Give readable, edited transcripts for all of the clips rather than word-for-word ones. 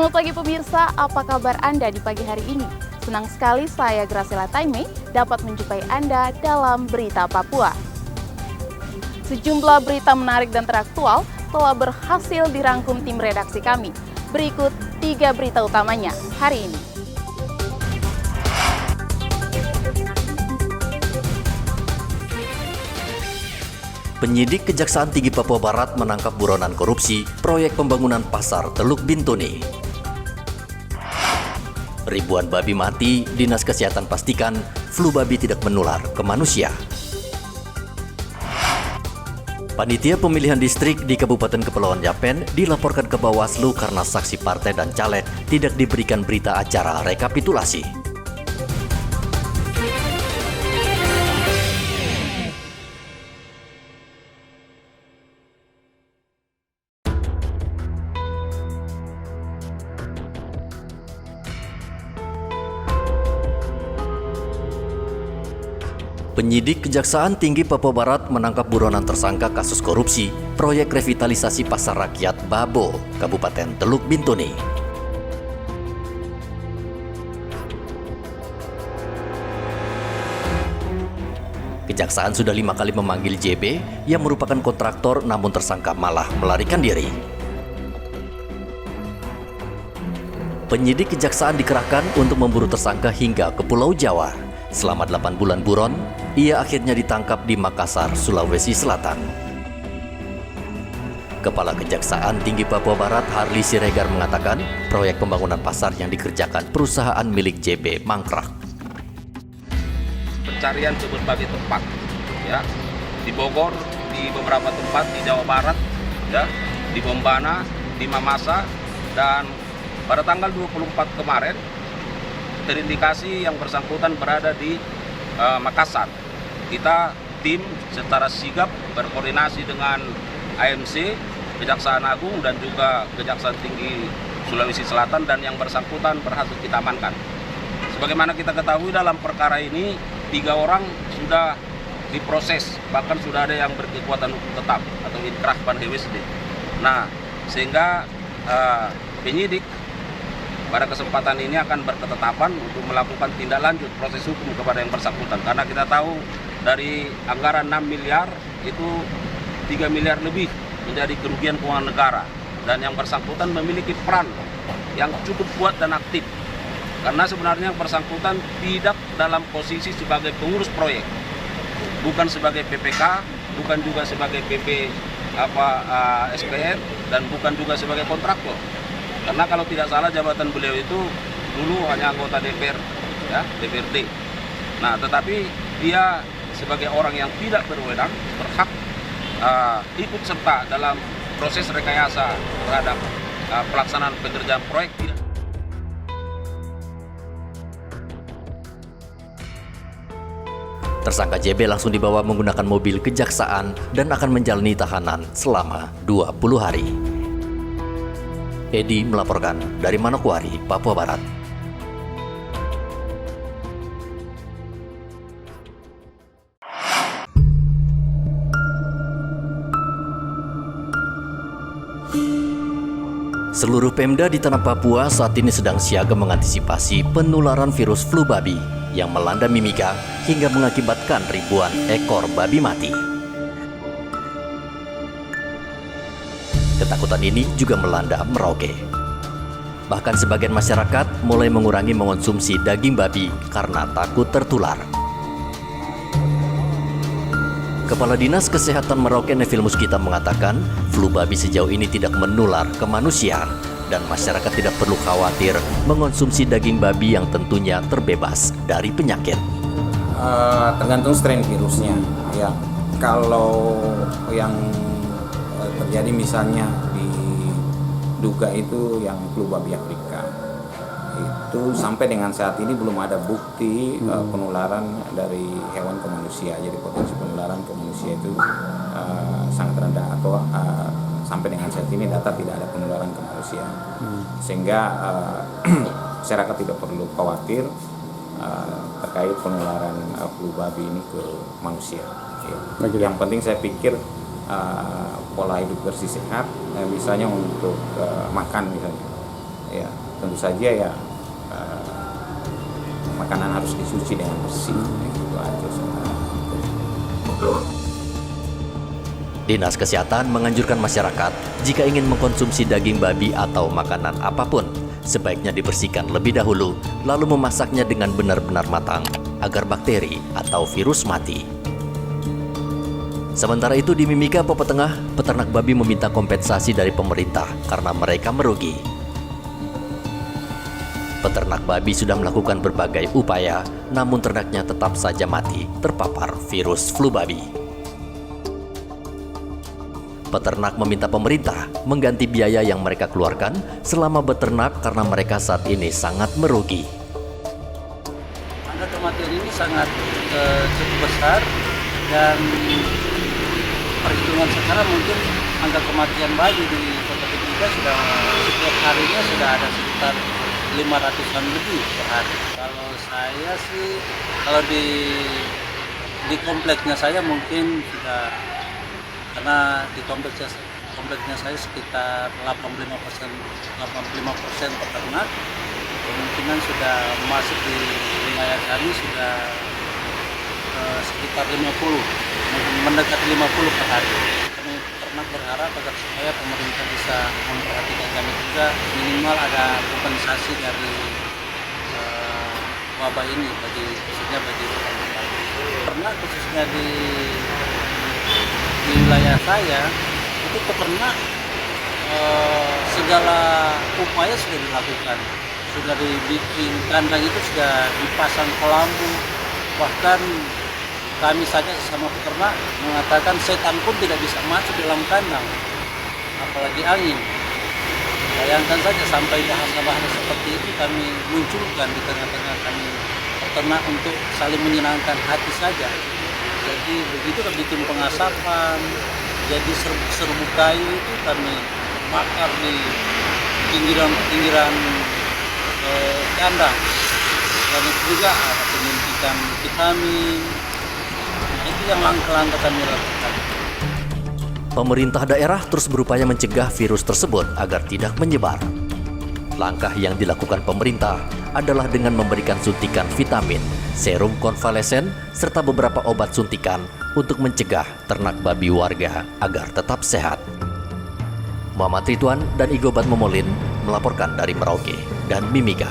Selamat pagi pemirsa, apa kabar Anda di pagi hari ini? Senang sekali saya Graciela Taimei dapat menjumpai Anda dalam Berita Papua. Sejumlah berita menarik dan teraktual telah berhasil dirangkum tim redaksi kami. Berikut 3 berita utamanya hari ini. Penyidik Kejaksaan Tinggi Papua Barat menangkap buronan korupsi proyek pembangunan pasar Teluk Bintuni. Ribuan babi mati, Dinas Kesehatan pastikan flu babi tidak menular ke manusia. Panitia pemilihan distrik di Kabupaten Kepulauan Yapen dilaporkan ke Bawaslu karena saksi partai dan caleg tidak diberikan berita acara rekapitulasi. Penyidik Kejaksaan Tinggi Papua Barat menangkap buronan tersangka kasus korupsi proyek revitalisasi Pasar Rakyat Babo, Kabupaten Teluk Bintuni. Kejaksaan sudah 5 kali memanggil JB yang merupakan kontraktor namun tersangka malah melarikan diri. Penyidik Kejaksaan dikerahkan untuk memburu tersangka hingga ke Pulau Jawa. Selama 8 bulan buron, ia akhirnya ditangkap di Makassar, Sulawesi Selatan. Kepala Kejaksaan Tinggi Papua Barat Harli Siregar mengatakan proyek pembangunan pasar yang dikerjakan perusahaan milik JB mangkrak. Pencarian ke berbagai tempat, ya, di Bogor, di beberapa tempat di Jawa Barat, ya, di Bombana, di Mamasa, dan pada tanggal 24 kemarin terindikasi yang bersangkutan berada di Makassar. Kita tim secara sigap berkoordinasi dengan AMC, Kejaksaan Agung dan juga Kejaksaan Tinggi Sulawesi Selatan, dan yang bersangkutan berhasil kita amankan. Sebagaimana kita ketahui dalam perkara ini 3 orang sudah diproses, bahkan sudah ada yang berkekuatan hukum tetap atau inkrah ban hewesde. Nah, sehingga penyidik pada kesempatan ini akan berketetapan untuk melakukan tindak lanjut proses hukum kepada yang bersangkutan. Karena kita tahu dari anggaran 6 miliar itu 3 miliar lebih menjadi kerugian keuangan negara. Dan yang bersangkutan memiliki peran yang cukup kuat dan aktif. Karena sebenarnya yang bersangkutan tidak dalam posisi sebagai pengurus proyek. Bukan sebagai PPK, bukan juga sebagai PP SPR, dan bukan juga sebagai kontraktor. Karena kalau tidak salah jabatan beliau itu dulu hanya anggota DPR, ya, DPRD. Nah, tetapi dia sebagai orang yang tidak berwenang berhak ikut serta dalam proses rekayasa terhadap pelaksanaan pekerjaan proyek. Tersangka JB langsung dibawa menggunakan mobil kejaksaan dan akan menjalani tahanan selama 20 hari. Edi melaporkan dari Manokwari, Papua Barat. Seluruh Pemda di tanah Papua saat ini sedang siaga mengantisipasi penularan virus flu babi yang melanda Mimika hingga mengakibatkan ribuan ekor babi mati. Ketakutan ini juga melanda Merauke. Bahkan sebagian masyarakat mulai mengurangi mengonsumsi daging babi karena takut tertular. Kepala Dinas Kesehatan Merauke Neville Muskita mengatakan flu babi sejauh ini tidak menular ke manusia dan masyarakat tidak perlu khawatir mengonsumsi daging babi yang tentunya terbebas dari penyakit. Tergantung strain virusnya. Ya, kalau yang terjadi misalnya diduga itu yang flu babi Afrika, itu sampai dengan saat ini belum ada bukti penularan dari hewan ke manusia. Jadi potensi penularan ke manusia itu sangat rendah, atau sampai dengan saat ini data tidak ada penularan ke manusia. Sehingga masyarakat tidak perlu khawatir terkait penularan flu babi ini ke manusia. Yang penting saya pikir pola hidup bersih sehat, misalnya untuk makan misalnya, ya tentu saja ya makanan harus dicuci dengan bersih, gitu aja sebenarnya. Dinas Kesehatan menganjurkan masyarakat jika ingin mengkonsumsi daging babi atau makanan apapun, sebaiknya dibersihkan lebih dahulu, lalu memasaknya dengan benar-benar matang agar bakteri atau virus mati. Sementara itu di Mimika, Papua Tengah, peternak babi meminta kompensasi dari pemerintah karena mereka merugi. Peternak babi sudah melakukan berbagai upaya, namun ternaknya tetap saja mati terpapar virus flu babi. Peternak meminta pemerintah mengganti biaya yang mereka keluarkan selama beternak karena mereka saat ini sangat merugi. Angka kematian ini sangat cukup besar dan perhitungan sekarang mungkin angka kematian babi di Kota Mimika sudah setiap harinya sudah ada sekitar 500-an lebih per hari. Kalau saya sih, kalau di kompleksnya saya mungkin sudah, karena di kompleksnya saya sekitar 85% peternak, kemungkinan sudah masuk di wilayah kami sudah sekitar 50, mendekati 50 per hari. Kami peternak berharap agar supaya pemerintah bisa memperhatikan kami juga, minimal ada kompensasi dari wabah ini khususnya bagi peternak. Karena khususnya di wilayah saya itu peternak segala upaya sudah dilakukan, sudah dibikin kandang, itu sudah dipasang kelambu, bahkan kami saja sama peternak mengatakan setan pun tidak bisa masuk dalam kandang, apalagi angin. Bayangkan saja sampai bahasa-bahasa seperti itu kami munculkan di tengah-tengah kami peternak untuk saling menyenangkan hati saja. Jadi begitu bikin pengasapan, jadi serbuk kayu itu kami bakar di pinggiran kandang. Dan itu juga ada penyuntikan vitamin. Nah, itu yang langkah-langkah kami lakukan. Pemerintah daerah terus berupaya mencegah virus tersebut agar tidak menyebar. Langkah yang dilakukan pemerintah adalah dengan memberikan suntikan vitamin, serum konvalesen, serta beberapa obat suntikan untuk mencegah ternak babi warga agar tetap sehat. Muhammad Ridwan dan Igobat Momolin melaporkan dari Merauke dan Mimika.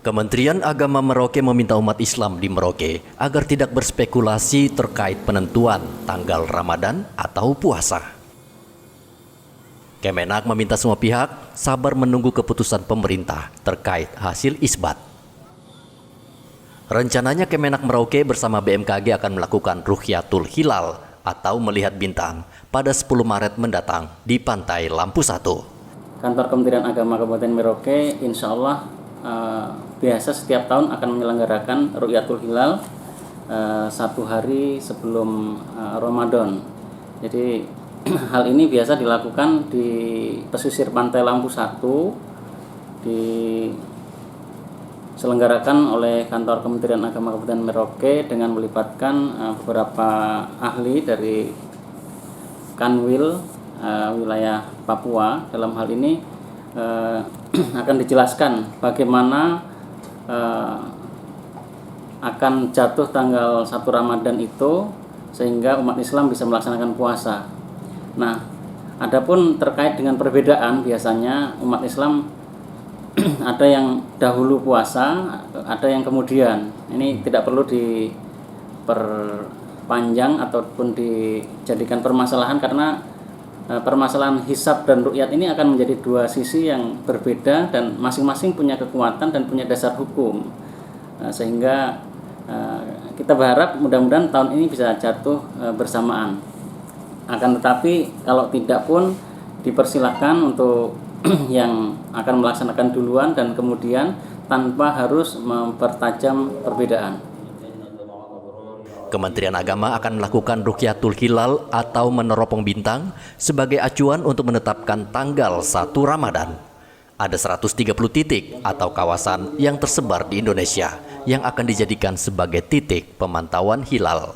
Kementerian Agama Merauke meminta umat Islam di Merauke agar tidak berspekulasi terkait penentuan tanggal Ramadan atau puasa. Kemenak meminta semua pihak sabar menunggu keputusan pemerintah terkait hasil isbat. Rencananya Kemenak Merauke bersama BMKG akan melakukan Ruhyatul Hilal atau melihat bintang pada 10 Maret mendatang di Pantai Lampu 1. Kantor Kementerian Agama Kabupaten Merauke insya Allah biasa setiap tahun akan menyelenggarakan Ruhyatul Hilal 1 hari sebelum Ramadan. Jadi hal ini biasa dilakukan di pesisir Pantai Lampu 1, diselenggarakan oleh Kantor Kementerian Agama Kabupaten Merauke dengan melibatkan beberapa ahli dari Kanwil wilayah Papua. Dalam hal ini akan dijelaskan bagaimana akan jatuh tanggal 1 Ramadan itu sehingga umat Islam bisa melaksanakan puasa. Nah, adapun terkait dengan perbedaan, biasanya umat Islam ada yang dahulu puasa, ada yang kemudian. Ini tidak perlu diperpanjang ataupun dijadikan permasalahan karena permasalahan hisab dan ru'yat ini akan menjadi dua sisi yang berbeda dan masing-masing punya kekuatan dan punya dasar hukum. Sehingga kita berharap mudah-mudahan tahun ini bisa jatuh bersamaan. Akan tetapi kalau tidak pun dipersilahkan untuk yang akan melaksanakan duluan dan kemudian tanpa harus mempertajam perbedaan. Kementerian Agama akan melakukan Ruhyatul Hilal atau meneropong bintang sebagai acuan untuk menetapkan tanggal 1 Ramadan. Ada 130 titik atau kawasan yang tersebar di Indonesia yang akan dijadikan sebagai titik pemantauan hilal.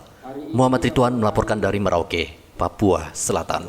Muhammad Ridwan melaporkan dari Merauke, Papua Selatan.